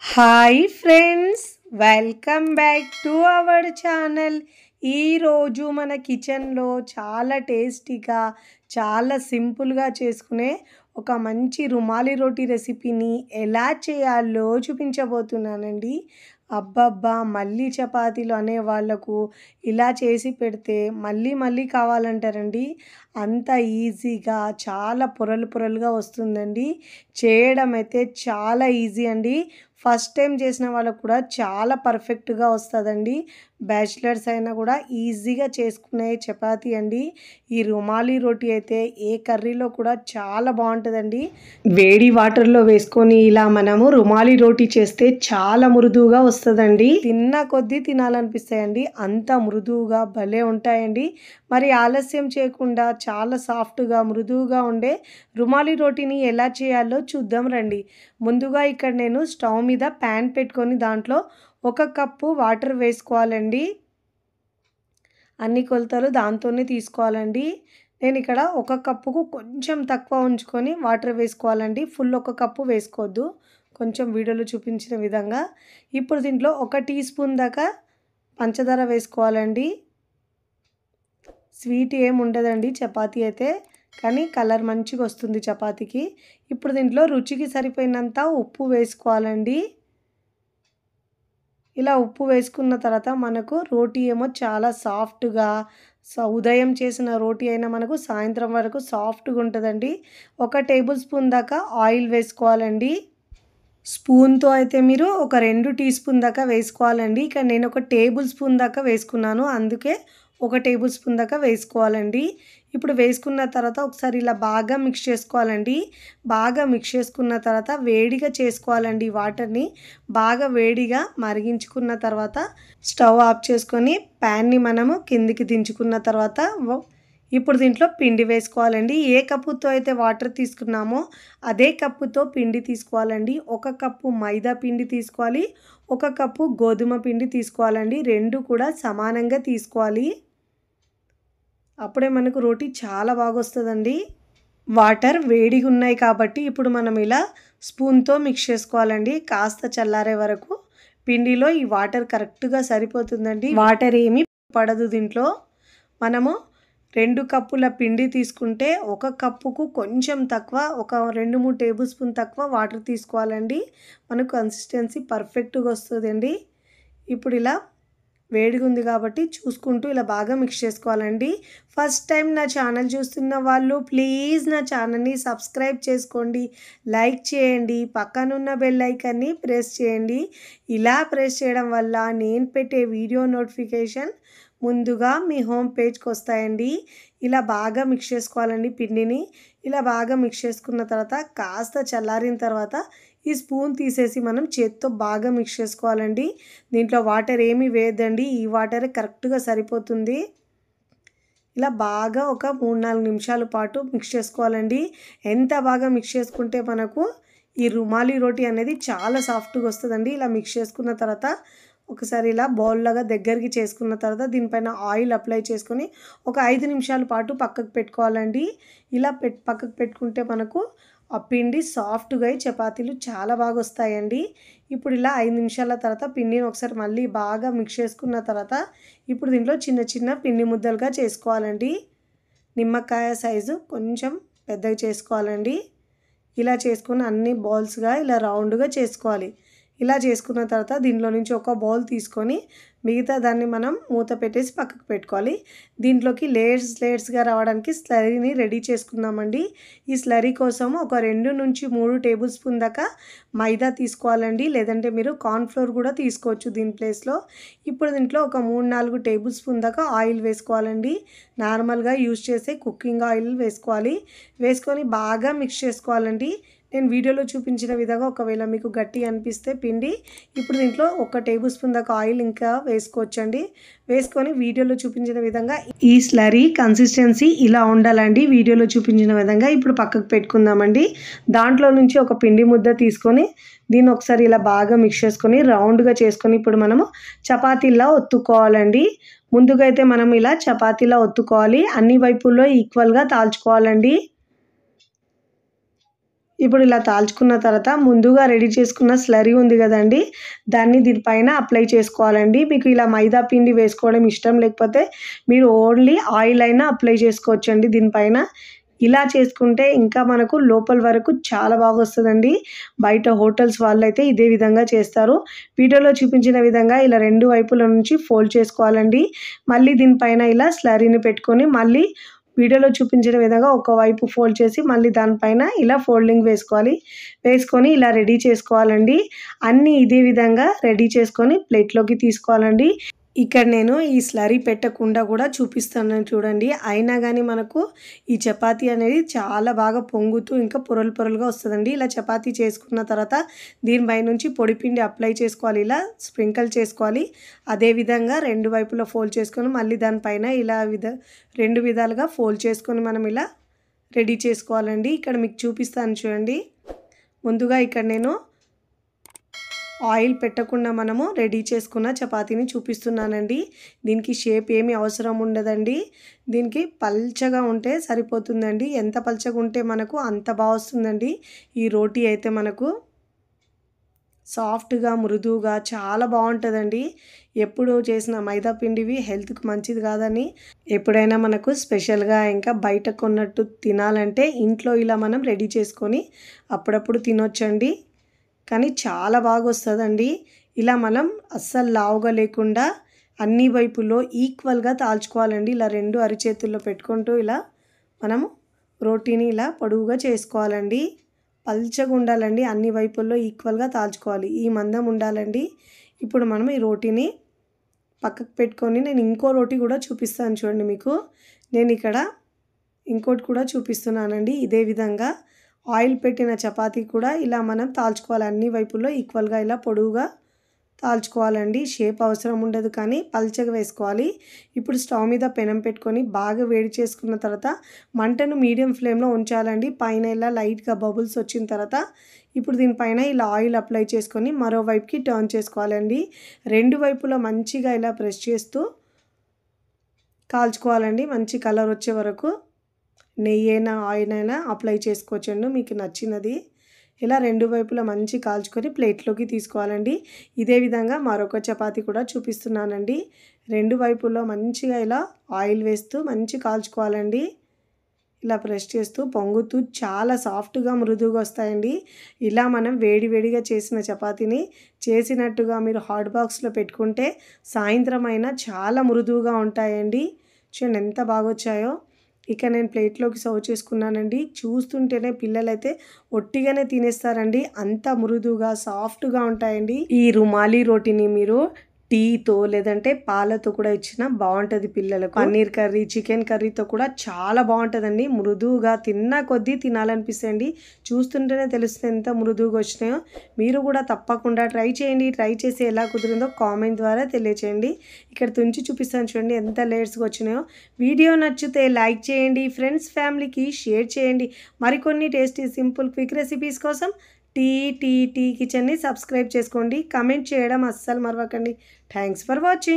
Hi friends, welcome back to our channel. ఈరోజు మన కిచెన్లో చాలా టేస్టీగా చాలా సింపుల్గా చేసుకునే ఒక మంచి రుమాలి రోటీ రెసిపీని ఎలా చేయాలో చూపించబోతున్నానండి. అబ్బబ్బా, మళ్ళీ చపాతీలు అనే వాళ్ళకు ఇలా చేసి పెడితే మళ్ళీ మళ్ళీ కావాలంటారండి. అంత ఈజీగా చాలా పొరలు పొరలుగా వస్తుందండి. చేయడం అయితే చాలా ఈజీ అండి. ఫస్ట్ టైం చేసిన వాళ్ళకు కూడా చాలా పర్ఫెక్ట్గా వస్తుందండి. బ్యాచిలర్స్ అయినా కూడా ఈజీగా చేసుకునే చపాతీ అండి. ఈ రుమాలి రోటీ అయితే ఏ కర్రీలో కూడా చాలా బాగుంటుందండి. వేడి వాటర్లో వేసుకొని ఇలా మనము రుమాలి రోటీ చేస్తే చాలా మృదువుగా వస్తుందండి. తిన్న కొద్దీ తినాలనిపిస్తాయండి, అంత మృదువుగా భలే ఉంటాయండి. మరి ఆలస్యం చేయకుండా చాలా సాఫ్ట్గా మృదువుగా ఉండే రుమాలి రోటీని ఎలా చేయాలో చూద్దాం రండి. ముందుగా ఇక్కడ నేను స్టవ్ మీద ప్యాన్ పెట్టుకొని దాంట్లో 1 కప్పు వాటర్ వేసుకోవాలండి. అన్ని కొలతలు దాంతోనే తీసుకోవాలండి. నేను ఇక్కడ 1 కప్పుకు కొంచెం తక్కువ ఉంచుకొని వాటర్ వేసుకోవాలండి. ఫుల్ 1 కప్పు వేసుకోవద్దు, కొంచెం వీడియోలో చూపించిన విధంగా. ఇప్పుడు దీంట్లో 1 టీ స్పూన్ దాకా పంచదార వేసుకోవాలండి. స్వీట్ ఏమి ఉండదండి చపాతీ అయితే, కానీ కలర్ మంచిగా వస్తుంది చపాతీకి. ఇప్పుడు దీంట్లో రుచికి సరిపోయినంత ఉప్పు వేసుకోవాలండి. ఇలా ఉప్పు వేసుకున్న తర్వాత మనకు రోటీ ఏమో చాలా సాఫ్ట్గా, ఉదయం చేసిన రోటీ అయినా మనకు సాయంత్రం వరకు సాఫ్ట్గా ఉంటుందండి. 1 టేబుల్ స్పూన్ దాకా ఆయిల్ వేసుకోవాలండి. స్పూన్తో అయితే మీరు ఒక 2 టీ స్పూన్ దాకా వేసుకోవాలండి. ఇక్కడ నేను 1 టేబుల్ స్పూన్ దాకా వేసుకున్నాను, అందుకే 1 టేబుల్ స్పూన్ దాకా వేసుకోవాలండి. ఇప్పుడు వేసుకున్న తర్వాత ఒకసారి ఇలా బాగా మిక్స్ చేసుకోవాలండి. బాగా మిక్స్ చేసుకున్న తర్వాత వేడిగా చేసుకోవాలండి. వాటర్ని బాగా వేడిగా మరిగించుకున్న తర్వాత స్టవ్ ఆఫ్ చేసుకొని ప్యాన్ని మనము కిందికి దించుకున్న తర్వాత ఇప్పుడు దీంట్లో పిండి వేసుకోవాలండి. ఏ కప్పుతో అయితే వాటర్ తీసుకున్నామో అదే కప్పుతో పిండి తీసుకోవాలండి. 1 కప్పు మైదా పిండి తీసుకోవాలి, 1 కప్పు గోధుమ పిండి తీసుకోవాలండి. 2 కూడా సమానంగా తీసుకోవాలి, అప్పుడే మనకు రోటీ చాలా బాగా వస్తుందండి. వాటర్ వేడిగా ఉన్నాయి కాబట్టి ఇప్పుడు మనం ఇలా స్పూన్తో మిక్స్ చేసుకోవాలండి. కాస్త చల్లారే వరకు పిండిలో ఈ వాటర్ కరెక్ట్గా సరిపోతుందండి. వాటర్ ఏమీ పడదు దీంట్లో. మనము 2 కప్పుల పిండి తీసుకుంటే 1 కప్పుకు కొంచెం తక్కువ, ఒక 2-3 టేబుల్ స్పూన్ తక్కువ వాటర్ తీసుకోవాలండి. మనకు కన్సిస్టెన్సీ పర్ఫెక్ట్గా వస్తుందండి. ఇప్పుడు ఇలా వేడిగా ఉంది కాబట్టి చూసుకుంటూ ఇలా బాగా మిక్స్ చేసుకోవాలండి. ఫస్ట్ టైం నా ఛానల్ చూస్తున్న వాళ్ళు ప్లీజ్ నా ఛానల్ని సబ్స్క్రైబ్ చేసుకోండి, లైక్ చేయండి, పక్కనున్న బెల్ ఐకాన్ని ప్రెస్ చేయండి. ఇలా ప్రెస్ చేయడం వల్ల నేను పెట్టే వీడియో నోటిఫికేషన్ ముందుగా మీ హోమ్ పేజ్కి వస్తాయండి. ఇలా బాగా మిక్స్ చేసుకోవాలండి పిండిని. ఇలా బాగా మిక్స్ చేసుకున్న తర్వాత కాస్త చల్లారిన తర్వాత ఈ స్పూన్ తీసేసి మనం చేత్తో బాగా మిక్స్ చేసుకోవాలండి. దీంట్లో వాటర్ ఏమీ వేయద్దండి, ఈ వాటరే కరెక్ట్గా సరిపోతుంది. ఇలా బాగా ఒక 3-4 నిమిషాల పాటు మిక్స్ చేసుకోవాలండి. ఎంత బాగా మిక్స్ చేసుకుంటే మనకు ఈ రుమాలి రోటీ అనేది చాలా సాఫ్ట్గా వస్తుందండి. ఇలా మిక్స్ చేసుకున్న తర్వాత ఒకసారి ఇలా బౌల్ లాగా దగ్గరికి చేసుకున్న తర్వాత దీనిపైన ఆయిల్ అప్లై చేసుకొని ఒక 5 నిమిషాల పాటు పక్కకు పెట్టుకోవాలండి. ఇలా పక్కకు పెట్టుకుంటే మనకు ఆ పిండి సాఫ్ట్గా చపాతీలు చాలా బాగా వస్తాయండి. ఇప్పుడు ఇలా 5 నిమిషాల తర్వాత పిండిని ఒకసారి మళ్ళీ బాగా మిక్స్ చేసుకున్న తర్వాత ఇప్పుడు దీంట్లో చిన్న చిన్న పిండి ముద్దలుగా చేసుకోవాలండి. నిమ్మకాయ సైజు కొంచెం పెద్దగా చేసుకోవాలండి. ఇలా చేసుకుని అన్ని బాల్స్గా ఇలా రౌండ్గా చేసుకోవాలి. ఇలా చేసుకున్న తర్వాత దీంట్లో నుంచి ఒక బౌల్ తీసుకొని మిగతా దాన్ని మనం మూత పెట్టేసి పక్కకు పెట్టుకోవాలి. దీంట్లోకి లేయర్స్గా రావడానికి స్లరీని రెడీ చేసుకుందామండి. ఈ స్లరీ కోసం ఒక 2-3 టేబుల్ స్పూన్ దాకా మైదా తీసుకోవాలండి, లేదంటే మీరు కార్న్ఫ్లోర్ కూడా తీసుకోవచ్చు దీని ప్లేస్లో. ఇప్పుడు దీంట్లో ఒక 3-4 టేబుల్ స్పూన్ దాకా ఆయిల్ వేసుకోవాలండి. నార్మల్గా యూజ్ చేసే కుకింగ్ ఆయిల్ వేసుకోవాలి. వేసుకొని బాగా మిక్స్ చేసుకోవాలండి. నేను వీడియోలో చూపించిన విధంగా ఒకవేళ మీకు గట్టి అనిపిస్తే పిండి ఇప్పుడు దీంట్లో 1 టేబుల్ స్పూన్ దాకా ఆయిల్ ఇంకా వేసుకోవచ్చండి. వేసుకొని వీడియోలో చూపించిన విధంగా ఈ స్లరీ కన్సిస్టెన్సీ ఇలా ఉండాలండి. వీడియోలో చూపించిన విధంగా ఇప్పుడు పక్కకు పెట్టుకుందామండి. దాంట్లో నుంచి ఒక పిండి ముద్ద తీసుకొని దీన్ని ఒకసారి ఇలా బాగా మిక్స్ చేసుకొని రౌండ్గా చేసుకొని ఇప్పుడు మనము చపాతీలా ఒత్తుకోవాలండి. ముందుగా అయితే మనం ఇలా చపాతీలా ఒత్తుకోవాలి, అన్ని వైపుల్లో ఈక్వల్గా తాల్చుకోవాలండి. ఇప్పుడు ఇలా తాల్చుకున్న తర్వాత ముందుగా రెడీ చేసుకున్న స్లరీ ఉంది కదండి, దాన్ని దీనిపైన అప్లై చేసుకోవాలండి. మీకు ఇలా మైదా పిండి వేసుకోవడం ఇష్టం లేకపోతే మీరు ఓన్లీ ఆయిల్ అయినా అప్లై చేసుకోవచ్చండి దీనిపైన. ఇలా చేసుకుంటే ఇంకా మనకు లోపల వరకు చాలా బాగా వస్తుందండి. బయట హోటల్స్ వాళ్ళైతే ఇదే విధంగా చేస్తారు. వీడియోలో చూపించిన విధంగా ఇలా 2 వైపుల నుంచి ఫోల్డ్ చేసుకోవాలండి. మళ్ళీ దీనిపైన ఇలా స్లరీని పెట్టుకొని మళ్ళీ వీడియోలో చూపించిన విధంగా ఒకవైపు ఫోల్డ్ చేసి మళ్ళీ దానిపైన ఇలా ఫోల్డింగ్ వేసుకొని ఇలా రెడీ చేసుకోవాలండి. అన్నీ ఇదే విధంగా రెడీ చేసుకొని ప్లేట్లోకి తీసుకోవాలండి. ఇక్కడ నేను ఈ స్లరీ పెట్టకుండా కూడా చూపిస్తాను చూడండి. అయినా కానీ మనకు ఈ చపాతీ అనేది చాలా బాగా పొంగుతూ ఇంకా పొరలు పొరలుగా వస్తుందండి. ఇలా చపాతీ చేసుకున్న తర్వాత దీనిపై నుంచి పొడిపిండి అప్లై చేసుకోవాలి, ఇలా స్ప్రింకిల్ చేసుకోవాలి. అదేవిధంగా 2 వైపులా ఫోల్డ్ చేసుకొని మళ్ళీ దానిపైన ఇలా 2 విధాలుగా ఫోల్డ్ చేసుకొని మనం ఇలా రెడీ చేసుకోవాలండి. ఇక్కడ మీకు చూపిస్తాను చూడండి. ముందుగా ఇక్కడ నేను ఆయిల్ పెట్టకుండా మనము రెడీ చేసుకున్న చపాతీని చూపిస్తున్నానండి. దీనికి షేప్ ఏమీ అవసరం ఉండదండి. దీనికి పల్చగా ఉంటే సరిపోతుందండి. ఎంత పల్చగా ఉంటే మనకు అంత బాగా వస్తుందండి. ఈ రోటీ అయితే మనకు సాఫ్ట్గా మృదువుగా చాలా బాగుంటుందండి. ఎప్పుడు చేసిన మైదా పిండివి హెల్త్కి మంచిది కాదని, ఎప్పుడైనా మనకు స్పెషల్గా ఇంకా బయట కొన్నట్టు తినాలంటే ఇంట్లో ఇలా మనం రెడీ చేసుకొని అప్పుడప్పుడు తినొచ్చండి. కానీ చాలా బాగా వస్తుందండి. ఇలా మనం అస్సలు లావుగా లేకుండా అన్ని వైపుల్లో ఈక్వల్గా తాల్చుకోవాలండి. ఇలా 2 అరిచేతుల్లో పెట్టుకుంటూ ఇలా మనము రోటీని ఇలా పొడవుగా చేసుకోవాలండి. పల్చగా ఉండాలండి. అన్ని వైపుల్లో ఈక్వల్గా తాల్చుకోవాలి. ఈ మందం ఉండాలండి. ఇప్పుడు మనం ఈ రోటీని పక్కకు పెట్టుకొని నేను ఇంకో రోటీ కూడా చూపిస్తాను చూడండి మీకు. నేను ఇక్కడ ఇంకోటి కూడా చూపిస్తున్నానండి. ఇదే విధంగా ఆయిల్ పెట్టిన చపాతీ కూడా ఇలా మనం తాల్చుకోవాలి. అన్ని వైపుల్లో ఈక్వల్గా ఇలా పొడవుగా తాల్చుకోవాలండి. షేప్ అవసరం ఉండదు కానీ పల్చగా వేసుకోవాలి. ఇప్పుడు స్టవ్ మీద పెనం పెట్టుకొని బాగా వేడి చేసుకున్న తర్వాత మంటను మీడియం ఫ్లేమ్లో ఉంచాలండి. పైన ఇలా లైట్గా బబుల్స్ వచ్చిన తర్వాత ఇప్పుడు దీనిపైన ఇలా ఆయిల్ అప్లై చేసుకొని మరోవైపుకి టర్న్ చేసుకోవాలండి. 2 వైపులా మంచిగా ఇలా ప్రెస్ చేస్తూ కాల్చుకోవాలండి. మంచి కలర్ వచ్చే వరకు నెయ్యి అయినా ఆయిల్ అయినా అప్లై చేసుకోవచ్చండి మీకు నచ్చినది. ఇలా 2 వైపులా మంచి కాల్చుకొని ప్లేట్లోకి తీసుకోవాలండి. ఇదే విధంగా మరొక చపాతీ కూడా చూపిస్తున్నానండి. 2 వైపుల్లో మంచిగా ఇలా ఆయిల్ వేస్తూ మంచి కాల్చుకోవాలండి. ఇలా ప్రెస్ చేస్తూ పొంగుతూ చాలా సాఫ్ట్గా మృదువుగా వస్తాయండి. ఇలా మనం వేడివేడిగా చేసిన చపాతీని చేసినట్టుగా మీరు హాట్ బాక్స్లో పెట్టుకుంటే సాయంత్రం అయినా చాలా మృదువుగా ఉంటాయండి. చూడండి ఎంత బాగా వచ్చాయో. ఇక నేను ప్లేట్లోకి సర్వ్ చేసుకున్నానండి. చూస్తుంటేనే పిల్లలైతే ఒట్టిగానే తినేస్తారండి. అంత మృదువుగా సాఫ్ట్గా ఉంటాయండి. ఈ రుమాలి రోటీని మీరు టీతో లేదంటే పాలతో కూడా ఇచ్చినా బాగుంటుంది పిల్లలకు. పన్నీర్ కర్రీ, చికెన్ కర్రీతో కూడా చాలా బాగుంటుందండి. మృదువుగా తిన్న కొద్దీ తినాలనిపిస్తుంది. చూస్తుంటేనే తెలుస్తుంది ఎంత మృదువుగా వచ్చినాయో. మీరు కూడా తప్పకుండా ట్రై చేయండి. ట్రై చేసి ఎలా కుదిరిందో కామెంట్ ద్వారా తెలియచేయండి. ఇక్కడ తుంచి చూపిస్తాను చూడండి ఎంత లేయర్స్గా వచ్చినాయో. వీడియో నచ్చితే లైక్ చేయండి. ఫ్రెండ్స్ ఫ్యామిలీకి షేర్ చేయండి. మరికొన్ని టేస్టీ సింపుల్ క్విక్ రెసిపీస్ కోసం టీ కిచెన్ని సబ్స్క్రైబ్ చేసుకోండి. కమెంట్ చేయడం అస్సలు మరవకండి. Thanks for watching.